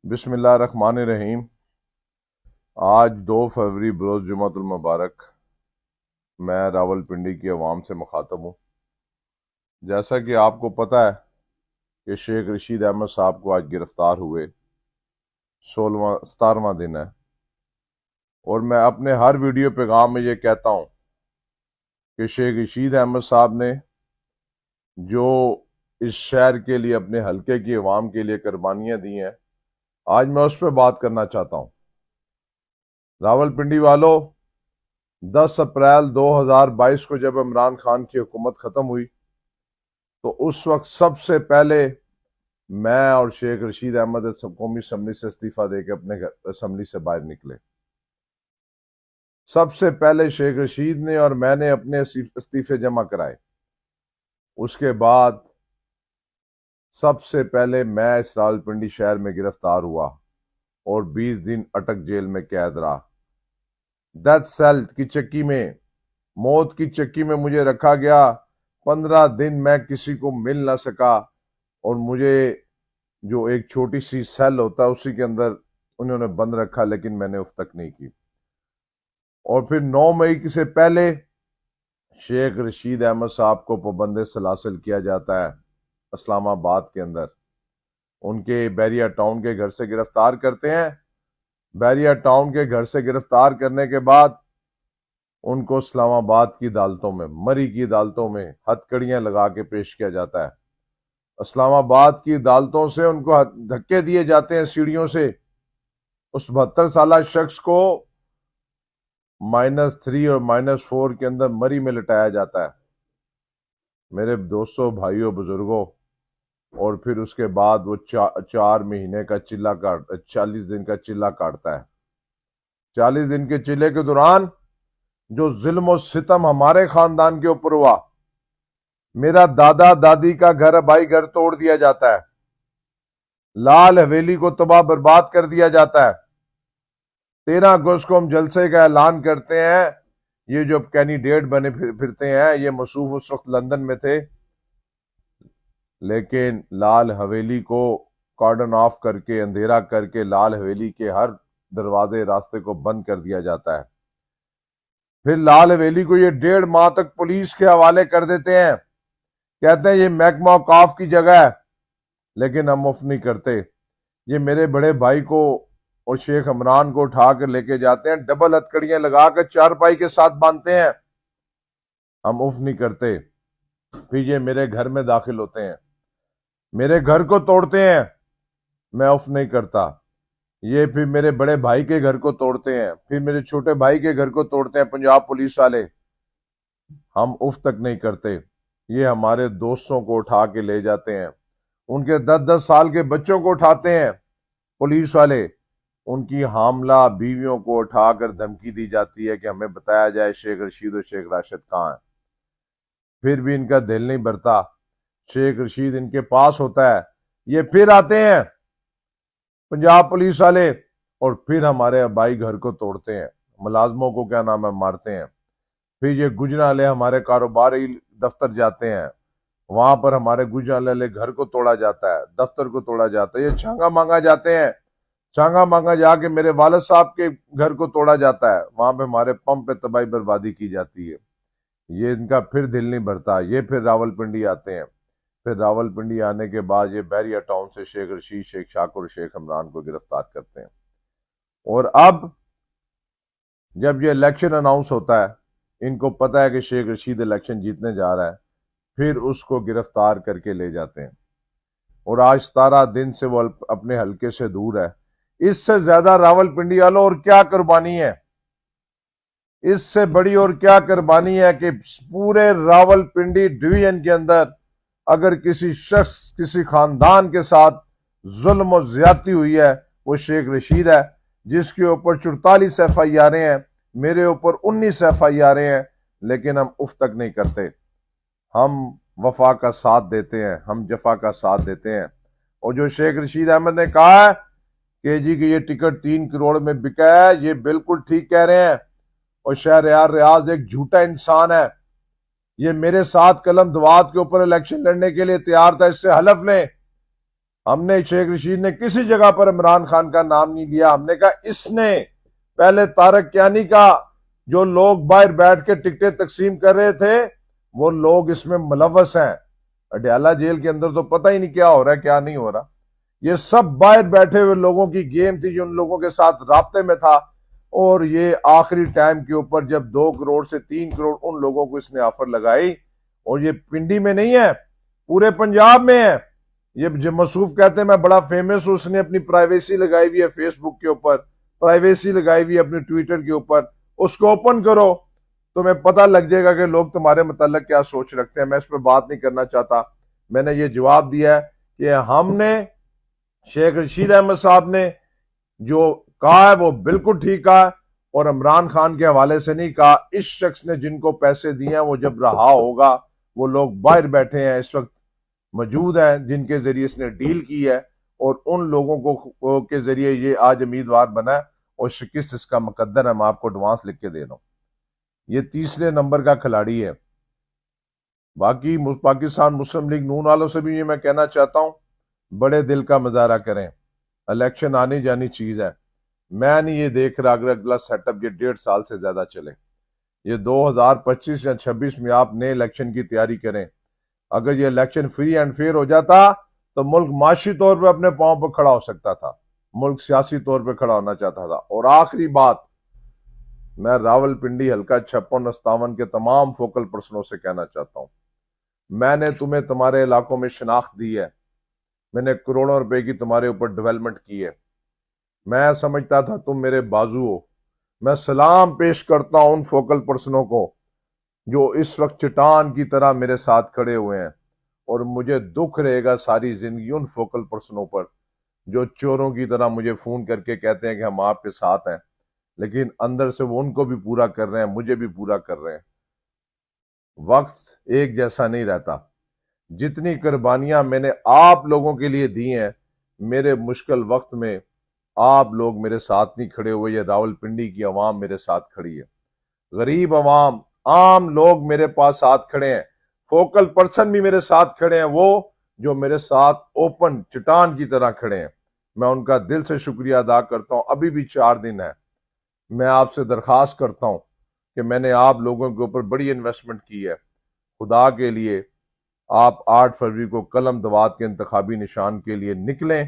بسم اللہ الرحمن الرحیم۔ آج 2 فروری بروز جمعۃ المبارک میں راول پنڈی کی عوام سے مخاطب ہوں۔ جیسا کہ آپ کو پتہ ہے کہ شیخ رشید احمد صاحب کو آج گرفتار ہوئے 17واں دن ہے، اور میں اپنے ہر ویڈیو پیغام میں یہ کہتا ہوں کہ شیخ رشید احمد صاحب نے جو اس شہر کے لیے، اپنے حلقے کی عوام کے لیے قربانیاں دی ہیں، آج میں اس پہ بات کرنا چاہتا ہوں۔ راول پنڈی والو، 10 اپریل 2022 کو جب عمران خان کی حکومت ختم ہوئی تو اس وقت سب سے پہلے میں اور شیخ رشید احمد قومی اسمبلی سے استعفیٰ دے کے اپنے اسمبلی سے باہر نکلے۔ سب سے پہلے شیخ رشید نے اور میں نے اپنے استعفے جمع کرائے۔ اس کے بعد سب سے پہلے میں اس راولپنڈی شہر میں گرفتار ہوا اور 20 دن اٹک جیل میں قید رہا۔ ڈیتھ سیل کی چکی میں، موت کی چکی میں مجھے رکھا گیا۔ 15 دن میں کسی کو مل نہ سکا، اور مجھے جو ایک چھوٹی سی سیل ہوتا ہے اسی کے اندر انہوں نے بند رکھا، لیکن میں نے اف تک نہیں کی۔ اور پھر 9 مئی سے پہلے شیخ رشید احمد صاحب کو پابند سلاسل کیا جاتا ہے اسلام آباد کے اندر۔ ان کے بیریا ٹاؤن کے گھر سے گرفتار کرتے ہیں۔ بیریا ٹاؤن کے گھر سے گرفتار کرنے کے بعد ان کو اسلام آباد کی عدالتوں میں، مری کی عدالتوں میں ہتھکڑیاں لگا کے پیش کیا جاتا ہے۔ اسلام آباد کی عدالتوں سے ان کو دھکے دیے جاتے ہیں سیڑھیوں سے۔ اس 72 سالہ شخص کو -3 اور -4 کے اندر مری میں لٹایا جاتا ہے۔ میرے دوستوں، بھائیوں، بزرگوں، اور پھر اس کے بعد وہ 4 مہینے کا چلہ کاٹتا ہے، 40 دن کا چلہ کاٹتا ہے۔ 40 دن کے چلے کے دوران جو ظلم و ستم ہمارے خاندان کے اوپر ہوا، میرا دادا دادی کا گھر، بھائی گھر توڑ دیا جاتا ہے، لال حویلی کو تباہ برباد کر دیا جاتا ہے۔ 13 اگست کو ہم جلسے کا اعلان کرتے ہیں۔ یہ جو کینڈیڈیٹ بنے پھرتے ہیں، یہ مصروف اس وقت لندن میں تھے، لیکن لال حویلی کو کارڈن آف کر کے، اندھیرا کر کے، لال حویلی کے ہر دروازے راستے کو بند کر دیا جاتا ہے۔ پھر لال حویلی کو یہ 1.5 ماہ تک پولیس کے حوالے کر دیتے ہیں، کہتے ہیں یہ محکمہ اوقاف کی جگہ ہے، لیکن ہم اف نہیں کرتے۔ یہ میرے بڑے بھائی کو اور شیخ عمران کو اٹھا کر لے کے جاتے ہیں، ڈبل ہتھکڑیاں لگا کر چارپائی کے ساتھ باندھتے ہیں، ہم اف نہیں کرتے۔ پھر یہ میرے گھر میں داخل ہوتے ہیں، میرے گھر کو توڑتے ہیں، میں اف نہیں کرتا۔ یہ پھر میرے بڑے بھائی کے گھر کو توڑتے ہیں، پھر میرے چھوٹے بھائی کے گھر کو توڑتے ہیں پنجاب پولیس والے، ہم اف تک نہیں کرتے۔ یہ ہمارے دوستوں کو اٹھا کے لے جاتے ہیں، ان کے 10-10 سال کے بچوں کو اٹھاتے ہیں پولیس والے، ان کی حاملہ بیویوں کو اٹھا کر دھمکی دی جاتی ہے کہ ہمیں بتایا جائے شیخ رشید اور شیخ راشد کہاں ہیں۔ پھر بھی ان کا دل نہیں بھرتا، شیخ رشید ان کے پاس ہوتا ہے، یہ پھر آتے ہیں پنجاب پولیس والے، اور پھر ہمارے آبائی گھر کو توڑتے ہیں، ملازموں کو مارتے ہیں۔ پھر یہ گجرالے ہمارے کاروباری دفتر جاتے ہیں، وہاں پر ہمارے گجرالے گھر کو توڑا جاتا ہے، دفتر کو توڑا جاتا ہے۔ یہ چھانگا مانگا جاتے ہیں، چھانگا مانگا جا کے میرے والد صاحب کے گھر کو توڑا جاتا ہے، وہاں پہ ہمارے پمپ پہ تباہی بربادی کی جاتی ہے۔ یہ ان کا پھر دل نہیں بھرتا، یہ پھر راولپنڈی آتے ہیں۔ پھر راولپنڈی آنے کے بعد یہ بیریا ٹاؤن سے شیخ رشید، شیخ شاکر اور شیخ عمران کو گرفتار کرتے ہیں۔ اور اب جب یہ الیکشن اناؤنس ہوتا ہے، ان کو پتہ ہے کہ شیخ رشید الیکشن جیتنے جا رہا ہے، پھر اس کو گرفتار کر کے لے جاتے ہیں، اور آج 17 دن سے وہ اپنے حلقے سے دور ہے۔ اس سے زیادہ راولپنڈی والوں اور کیا قربانی ہے؟ اس سے بڑی اور کیا قربانی ہے کہ پورے راولپنڈی ڈویژن کے اندر اگر کسی شخص، کسی خاندان کے ساتھ ظلم و زیادتی ہوئی ہے، وہ شیخ رشید ہے، جس کے اوپر 44 FIR ہیں، میرے اوپر 19 FIR ہیں، لیکن ہم اف تک نہیں کرتے۔ ہم وفا کا ساتھ دیتے ہیں، ہم جفا کا ساتھ دیتے ہیں۔ اور جو شیخ رشید احمد نے کہا ہے کہ جی کہ یہ ٹکٹ 3 کروڑ میں بکا ہے، یہ بالکل ٹھیک کہہ رہے ہیں۔ اور شہریار ریاض ایک جھوٹا انسان ہے، یہ میرے ساتھ قلم دوات کے اوپر الیکشن لڑنے کے لیے تیار تھا، اس سے حلف لیں ہم نے شیخ رشید نے کسی جگہ پر عمران خان کا نام نہیں لیا. ہم نے کہا اس نے پہلے طارق کیانی کا جو لوگ باہر بیٹھ کے ٹکٹیں تقسیم کر رہے تھے وہ لوگ اس میں ملوث ہیں. اڈیالہ جیل کے اندر تو پتہ ہی نہیں کیا ہو رہا ہے کیا نہیں ہو رہا. یہ سب باہر بیٹھے ہوئے لوگوں کی گیم تھی جو ان لوگوں کے ساتھ رابطے میں تھا. اور یہ آخری ٹائم کے اوپر جب 2 کروڑ سے 3 کروڑ ان لوگوں کو اس نے آفر لگائی, اور یہ پنڈی میں نہیں ہے پورے پنجاب میں ہے. یہ جو مصروف کہتے ہیں میں بڑا فیمس ہوں, اس نے اپنی پرائیویسی لگائی ہوئی ہے فیس بک کے اوپر, پرائیویسی لگائی ہوئی ہے اپنی ٹویٹر کے اوپر. اس کو اوپن کرو تمہیں پتہ لگ جائے گا کہ لوگ تمہارے متعلق کیا سوچ رکھتے ہیں. میں اس پہ بات نہیں کرنا چاہتا. میں نے یہ جواب دیا ہے کہ ہم نے شیخ رشید احمد صاحب نے جو کہا ہے وہ بالکل ٹھیک کہا, اور عمران خان کے حوالے سے نہیں کہا. اس شخص نے جن کو پیسے دیے ہیں وہ جب رہا ہوگا, وہ لوگ باہر بیٹھے ہیں اس وقت موجود ہیں جن کے ذریعے اس نے ڈیل کی ہے, اور ان لوگوں کو کے ذریعے یہ آج امیدوار بنا ہے, اور شکست اس کا مقدر ہے. میں آپ کو ایڈوانس لکھ کے دے رہا ہوں. یہ تیسرے نمبر کا کھلاڑی ہے. باقی پاکستان مسلم لیگ نون والوں سے بھی یہ میں کہنا چاہتا ہوں بڑے دل کا مظاہرہ کریں. الیکشن آنی جانی چیز ہے. میں نہیں یہ دیکھ رہا اگر اگلا سیٹ اپ یہ 1.5 سال سے زیادہ چلے. یہ 2025 یا 26 میں آپ نئے الیکشن کی تیاری کریں. اگر یہ الیکشن فری اینڈ فیئر ہو جاتا تو ملک معاشی طور پہ اپنے پاؤں پہ کھڑا ہو سکتا تھا, ملک سیاسی طور پہ کھڑا ہونا چاہتا تھا. اور آخری بات, میں راول پنڈی حلقہ 56-57 کے تمام فوکل پرسنوں سے کہنا چاہتا ہوں, میں نے تمہیں تمہارے علاقوں میں شناخت دی ہے, میں نے کروڑوں روپے کی تمہارے اوپر ڈیولپمنٹ کی ہے. میں سمجھتا تھا تم میرے بازو ہو. میں سلام پیش کرتا ہوں ان فوکل پرسنوں کو جو اس وقت چٹان کی طرح میرے ساتھ کھڑے ہوئے ہیں, اور مجھے دکھ رہے گا ساری زندگی ان فوکل پرسنوں پر جو چوروں کی طرح مجھے فون کر کے کہتے ہیں کہ ہم آپ کے ساتھ ہیں, لیکن اندر سے وہ ان کو بھی پورا کر رہے ہیں, مجھے بھی پورا کر رہے ہیں. وقت ایک جیسا نہیں رہتا. جتنی قربانیاں میں نے آپ لوگوں کے لیے دی ہیں, میرے مشکل وقت میں آپ لوگ میرے ساتھ نہیں کھڑے ہوئے. یہ راول پنڈی کی عوام میرے ساتھ کھڑی ہے, غریب عوام, عام لوگ میرے پاس ساتھ کھڑے ہیں. فوکل پرسن بھی میرے ساتھ کھڑے ہیں, وہ جو میرے ساتھ اوپن چٹان کی طرح کھڑے ہیں. میں ان کا دل سے شکریہ ادا کرتا ہوں. ابھی بھی 4 دن ہے. میں آپ سے درخواست کرتا ہوں کہ میں نے آپ لوگوں کے اوپر بڑی انویسٹمنٹ کی ہے. خدا کے لیے آپ 8 فروری کو قلم دوات کے انتخابی نشان کے لیے نکلیں